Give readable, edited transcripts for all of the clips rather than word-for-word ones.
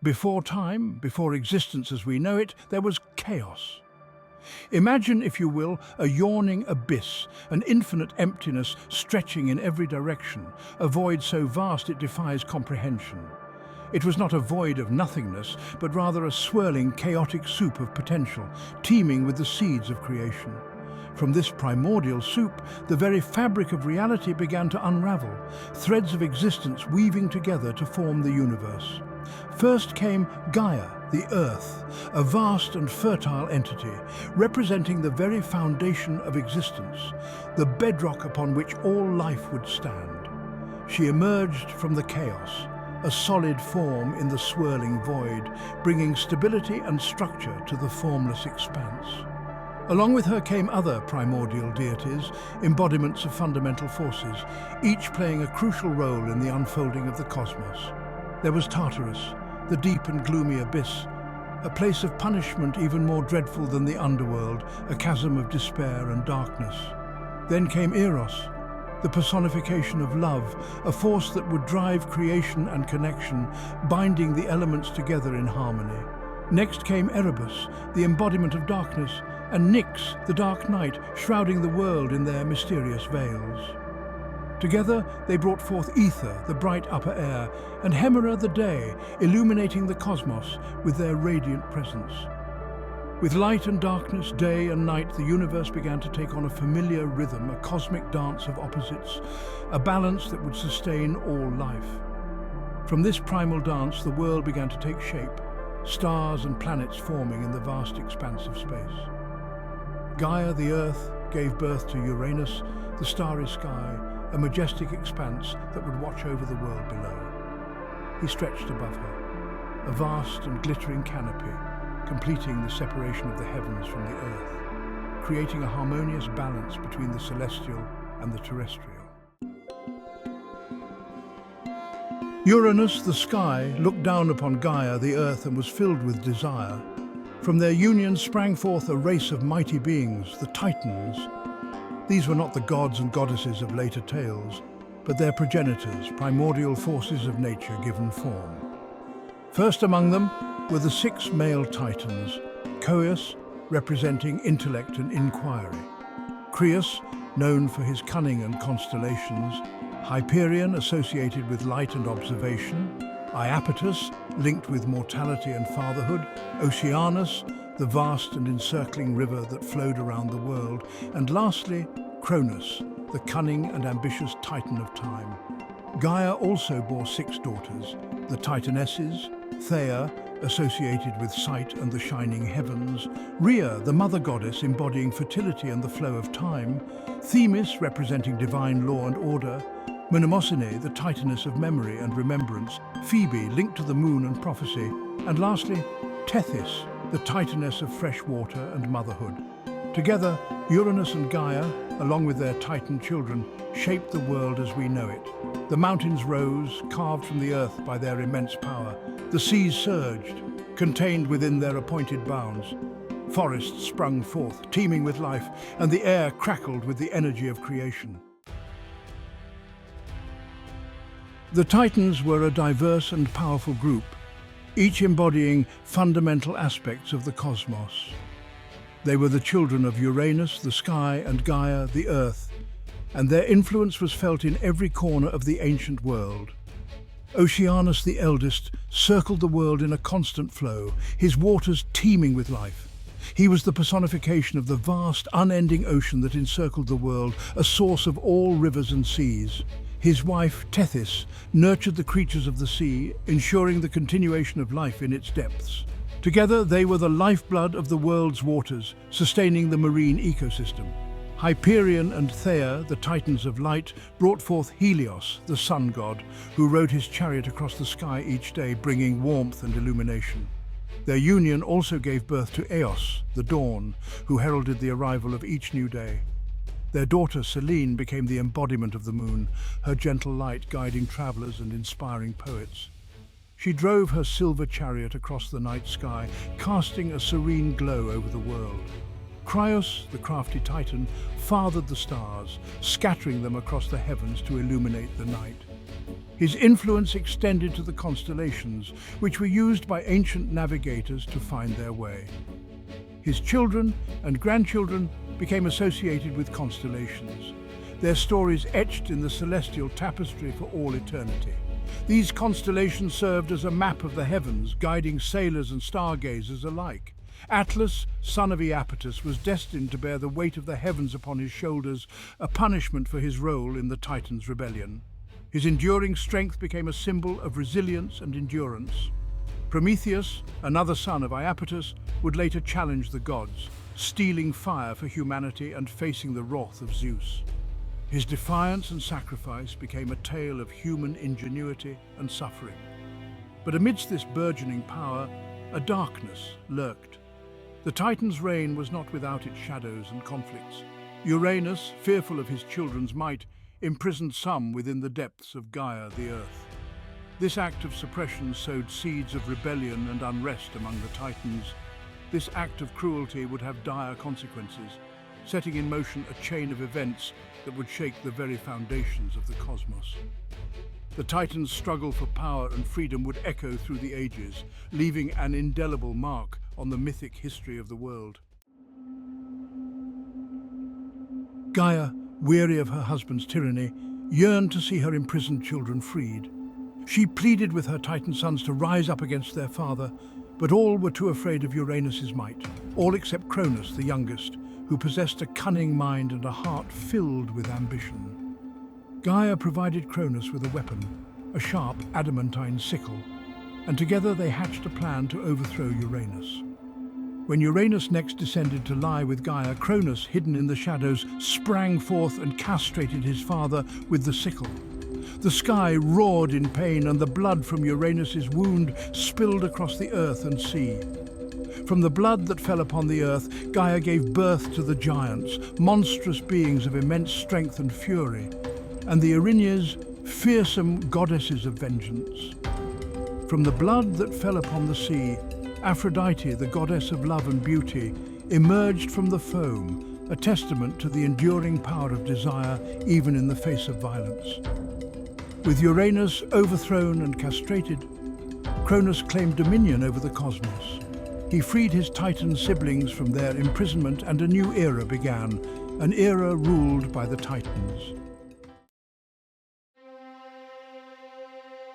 Before time, before existence as we know it, there was chaos. Imagine, if you will, a yawning abyss, an infinite emptiness stretching in every direction, a void so vast it defies comprehension. It was not a void of nothingness, but rather a swirling, chaotic soup of potential, teeming with the seeds of creation. From this primordial soup, the very fabric of reality began to unravel, threads of existence weaving together to form the universe. First came Gaia, the Earth, a vast and fertile entity, representing the very foundation of existence, the bedrock upon which all life would stand. She emerged from the chaos, a solid form in the swirling void, bringing stability and structure to the formless expanse. Along with her came other primordial deities, embodiments of fundamental forces, each playing a crucial role in the unfolding of the cosmos. There was Tartarus, the deep and gloomy abyss, a place of punishment even more dreadful than the underworld, a chasm of despair and darkness. Then came Eros, the personification of love, a force that would drive creation and connection, binding the elements together in harmony. Next came Erebus, the embodiment of darkness, and Nyx, the dark night, shrouding the world in their mysterious veils. Together they brought forth Ether, the bright upper air, and Hemera, the day, illuminating the cosmos with their radiant presence. With light and darkness, day and night, the universe began to take on a familiar rhythm, a cosmic dance of opposites, a balance that would sustain all life. From this primal dance, the world began to take shape, stars and planets forming in the vast expanse of space. Gaia, the Earth, gave birth to Uranus, the starry sky, a majestic expanse that would watch over the world below. He stretched above her, a vast and glittering canopy, completing the separation of the heavens from the earth, creating a harmonious balance between the celestial and the terrestrial. Uranus, the sky, looked down upon Gaia, the earth, and was filled with desire. From their union sprang forth a race of mighty beings, the Titans. These were not the gods and goddesses of later tales, but their progenitors, primordial forces of nature given form. First among them were the 6 male Titans, Coeus, representing intellect and inquiry, Creus, known for his cunning and constellations, Hyperion, associated with light and observation, Iapetus, linked with mortality and fatherhood, Oceanus, the vast and encircling river that flowed around the world, and lastly, Cronus, the cunning and ambitious Titan of time. Gaia also bore 6 daughters, the Titanesses, Theia, associated with sight and the shining heavens, Rhea, the mother goddess embodying fertility and the flow of time, Themis, representing divine law and order, Mnemosyne, the titaness of memory and remembrance, Phoebe, linked to the moon and prophecy, and lastly, Tethys, the titaness of fresh water and motherhood. Together, Uranus and Gaia, along with their Titan children, shaped the world as we know it. The mountains rose, carved from the earth by their immense power. The seas surged, contained within their appointed bounds. Forests sprung forth, teeming with life, and the air crackled with the energy of creation. The Titans were a diverse and powerful group, each embodying fundamental aspects of the cosmos. They were the children of Uranus, the sky, and Gaia, the earth, and their influence was felt in every corner of the ancient world. Oceanus, the eldest, circled the world in a constant flow, his waters teeming with life. He was the personification of the vast, unending ocean that encircled the world, a source of all rivers and seas. His wife, Tethys, nurtured the creatures of the sea, ensuring the continuation of life in its depths. Together, they were the lifeblood of the world's waters, sustaining the marine ecosystem. Hyperion and Theia, the Titans of light, brought forth Helios, the sun god, who rode his chariot across the sky each day, bringing warmth and illumination. Their union also gave birth to Eos, the dawn, who heralded the arrival of each new day. Their daughter Selene became the embodiment of the moon, her gentle light guiding travelers and inspiring poets. She drove her silver chariot across the night sky, casting a serene glow over the world. Crios, the crafty Titan, fathered the stars, scattering them across the heavens to illuminate the night. His influence extended to the constellations, which were used by ancient navigators to find their way. His children and grandchildren became associated with constellations, their stories etched in the celestial tapestry for all eternity. These constellations served as a map of the heavens, guiding sailors and stargazers alike. Atlas, son of Iapetus, was destined to bear the weight of the heavens upon his shoulders, a punishment for his role in the Titans' rebellion. His enduring strength became a symbol of resilience and endurance. Prometheus, another son of Iapetus, would later challenge the gods, stealing fire for humanity and facing the wrath of Zeus. His defiance and sacrifice became a tale of human ingenuity and suffering. But amidst this burgeoning power, a darkness lurked. The Titan's reign was not without its shadows and conflicts. Uranus, fearful of his children's might, imprisoned some within the depths of Gaia, the Earth. This act of suppression sowed seeds of rebellion and unrest among the Titans. This act of cruelty would have dire consequences, setting in motion a chain of events that would shake the very foundations of the cosmos. The Titans' struggle for power and freedom would echo through the ages, leaving an indelible mark on the mythic history of the world. Gaia, weary of her husband's tyranny, yearned to see her imprisoned children freed. She pleaded with her Titan sons to rise up against their father, but all were too afraid of Uranus's might, all except Cronus, the youngest, who possessed a cunning mind and a heart filled with ambition. Gaia provided Cronus with a weapon, a sharp adamantine sickle, and together they hatched a plan to overthrow Uranus. When Uranus next descended to lie with Gaia, Cronus, hidden in the shadows, sprang forth and castrated his father with the sickle. The sky roared in pain, and the blood from Uranus's wound spilled across the earth and sea. From the blood that fell upon the earth, Gaia gave birth to the giants, monstrous beings of immense strength and fury, and the Erinyes, fearsome goddesses of vengeance. From the blood that fell upon the sea, Aphrodite, the goddess of love and beauty, emerged from the foam, a testament to the enduring power of desire even in the face of violence. With Uranus overthrown and castrated, Cronus claimed dominion over the cosmos. He freed his Titan siblings from their imprisonment, and a new era began, an era ruled by the Titans.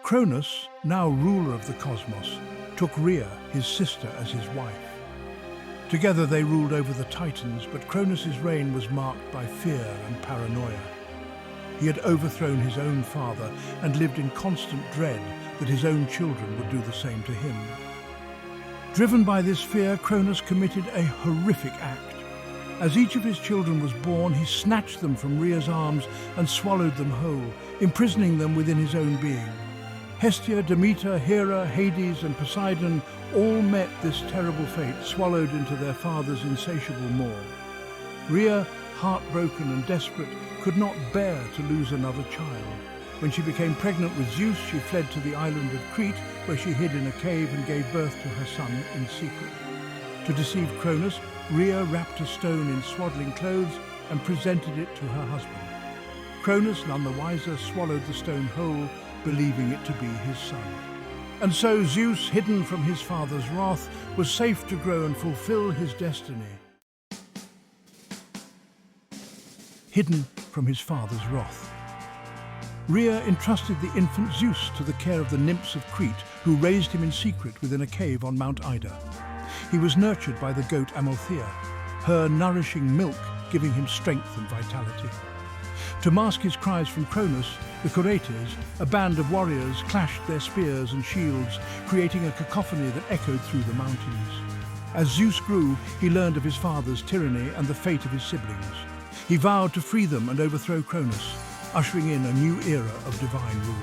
Cronus, now ruler of the cosmos, took Rhea, his sister, as his wife. Together they ruled over the Titans, but Cronus's reign was marked by fear and paranoia. He had overthrown his own father and lived in constant dread that his own children would do the same to him. Driven by this fear, Cronus committed a horrific act. As each of his children was born, he snatched them from Rhea's arms and swallowed them whole, imprisoning them within his own being. Hestia, Demeter, Hera, Hades, and Poseidon all met this terrible fate, swallowed into their father's insatiable maw. Rhea, heartbroken and desperate, could not bear to lose another child. When she became pregnant with Zeus, she fled to the island of Crete, where she hid in a cave and gave birth to her son in secret. To deceive Cronus, Rhea wrapped a stone in swaddling clothes and presented it to her husband. Cronus, none the wiser, swallowed the stone whole, believing it to be his son. And so Zeus, hidden from his father's wrath, was safe to grow and fulfill his destiny. Hidden from his father's wrath. Rhea entrusted the infant Zeus to the care of the nymphs of Crete, who raised him in secret within a cave on Mount Ida. He was nurtured by the goat Amalthea, her nourishing milk giving him strength and vitality. To mask his cries from Cronus, the Curetes, a band of warriors, clashed their spears and shields, creating a cacophony that echoed through the mountains. As Zeus grew, he learned of his father's tyranny and the fate of his siblings. He vowed to free them and overthrow Cronus, ushering in a new era of divine rule.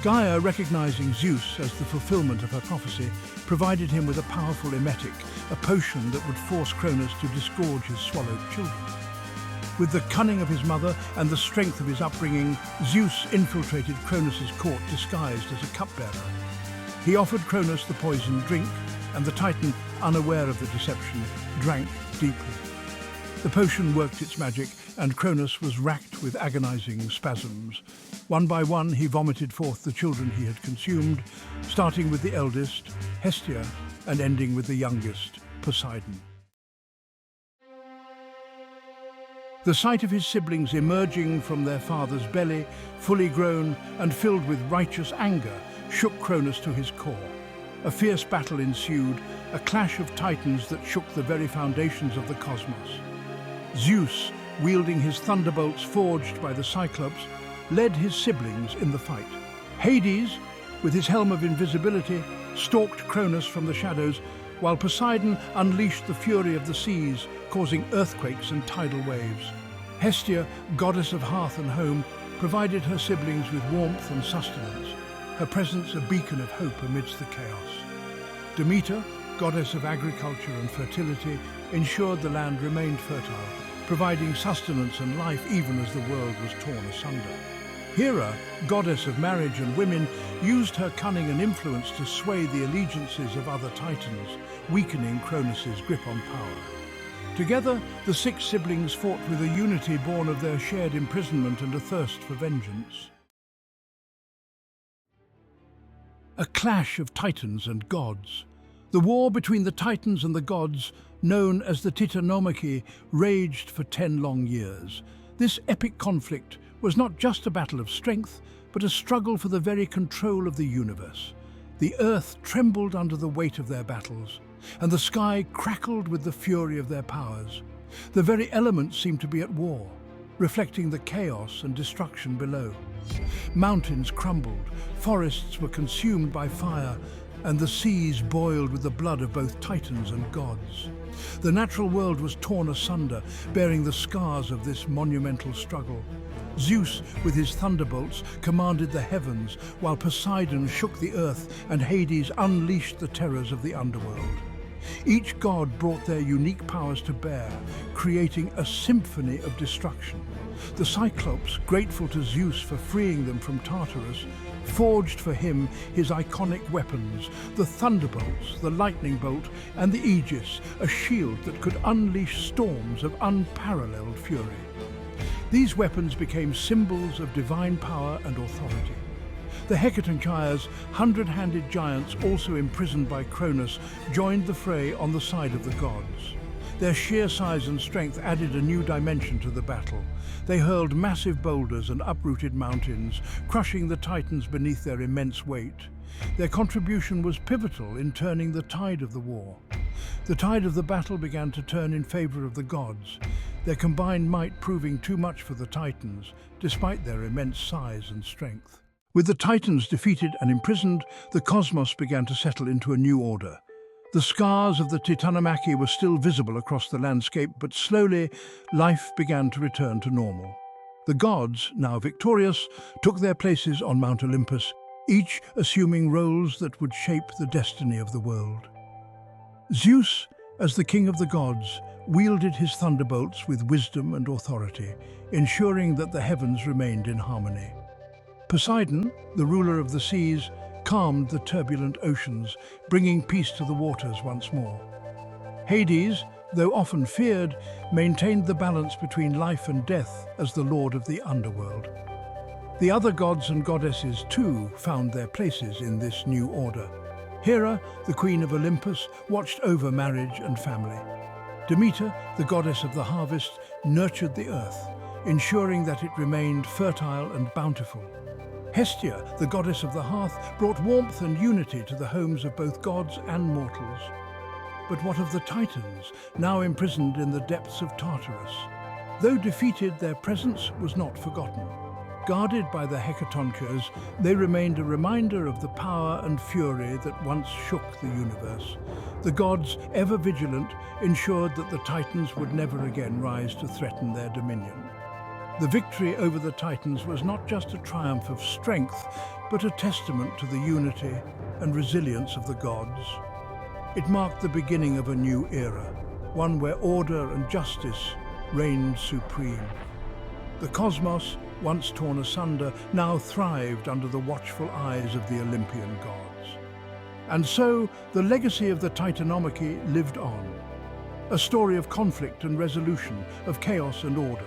Gaia, recognizing Zeus as the fulfillment of her prophecy, provided him with a powerful emetic, a potion that would force Cronus to disgorge his swallowed children. With the cunning of his mother and the strength of his upbringing, Zeus infiltrated Cronus's court disguised as a cupbearer. He offered Cronus the poisoned drink, and the Titan, unaware of the deception, drank deeply. The potion worked its magic, and Cronus was racked with agonizing spasms. One by one, he vomited forth the children he had consumed, starting with the eldest, Hestia, and ending with the youngest, Poseidon. The sight of his siblings emerging from their father's belly, fully grown and filled with righteous anger, shook Cronus to his core. A fierce battle ensued, a clash of titans that shook the very foundations of the cosmos. Zeus, wielding his thunderbolts forged by the Cyclops, led his siblings in the fight. Hades, with his helm of invisibility, stalked Cronus from the shadows, while Poseidon unleashed the fury of the seas, causing earthquakes and tidal waves. Hestia, goddess of hearth and home, provided her siblings with warmth and sustenance, her presence a beacon of hope amidst the chaos. Demeter, goddess of agriculture and fertility, ensured the land remained fertile, providing sustenance and life even as the world was torn asunder. Hera, goddess of marriage and women, used her cunning and influence to sway the allegiances of other titans, weakening Cronus's grip on power. Together, the six siblings fought with a unity born of their shared imprisonment and a thirst for vengeance. A clash of titans and gods. The war between the titans and the gods, known as the Titanomachy, raged for 10 long years. This epic conflict was not just a battle of strength, but a struggle for the very control of the universe. The earth trembled under the weight of their battles, and the sky crackled with the fury of their powers. The very elements seemed to be at war, reflecting the chaos and destruction below. Mountains crumbled, forests were consumed by fire, and the seas boiled with the blood of both titans and gods. The natural world was torn asunder, bearing the scars of this monumental struggle. Zeus, with his thunderbolts, commanded the heavens, while Poseidon shook the earth and Hades unleashed the terrors of the underworld. Each god brought their unique powers to bear, creating a symphony of destruction. The Cyclops, grateful to Zeus for freeing them from Tartarus, forged for him his iconic weapons, the thunderbolts, the lightning bolt, and the Aegis, a shield that could unleash storms of unparalleled fury. These weapons became symbols of divine power and authority. The Hecatonchires, 100-handed giants also imprisoned by Cronus, joined the fray on the side of the gods. Their sheer size and strength added a new dimension to the battle. They hurled massive boulders and uprooted mountains, crushing the titans beneath their immense weight. Their contribution was pivotal in turning the tide of the war. The tide of the battle began to turn in favor of the gods, their combined might proving too much for the titans, despite their immense size and strength. With the titans defeated and imprisoned, the cosmos began to settle into a new order. The scars of the Titanomachy were still visible across the landscape, but slowly, life began to return to normal. The gods, now victorious, took their places on Mount Olympus, each assuming roles that would shape the destiny of the world. Zeus, as the king of the gods, wielded his thunderbolts with wisdom and authority, ensuring that the heavens remained in harmony. Poseidon, the ruler of the seas, calmed the turbulent oceans, bringing peace to the waters once more. Hades, though often feared, maintained the balance between life and death as the lord of the underworld. The other gods and goddesses, too, found their places in this new order. Hera, the queen of Olympus, watched over marriage and family. Demeter, the goddess of the harvest, nurtured the earth, ensuring that it remained fertile and bountiful. Hestia, the goddess of the hearth, brought warmth and unity to the homes of both gods and mortals. But what of the Titans, now imprisoned in the depths of Tartarus? Though defeated, their presence was not forgotten. Guarded by the Hecatonchires, they remained a reminder of the power and fury that once shook the universe. The gods, ever vigilant, ensured that the Titans would never again rise to threaten their dominion. The victory over the Titans was not just a triumph of strength, but a testament to the unity and resilience of the gods. It marked the beginning of a new era, one where order and justice reigned supreme. The cosmos, once torn asunder, now thrived under the watchful eyes of the Olympian gods. And so, the legacy of the Titanomachy lived on. a story of conflict and resolution, of chaos and order.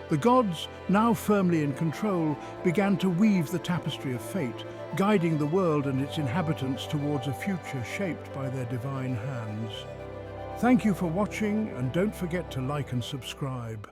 The gods, now firmly in control, began to weave the tapestry of fate, guiding the world and its inhabitants towards a future shaped by their divine hands. Thank you for watching, and don't forget to like and subscribe.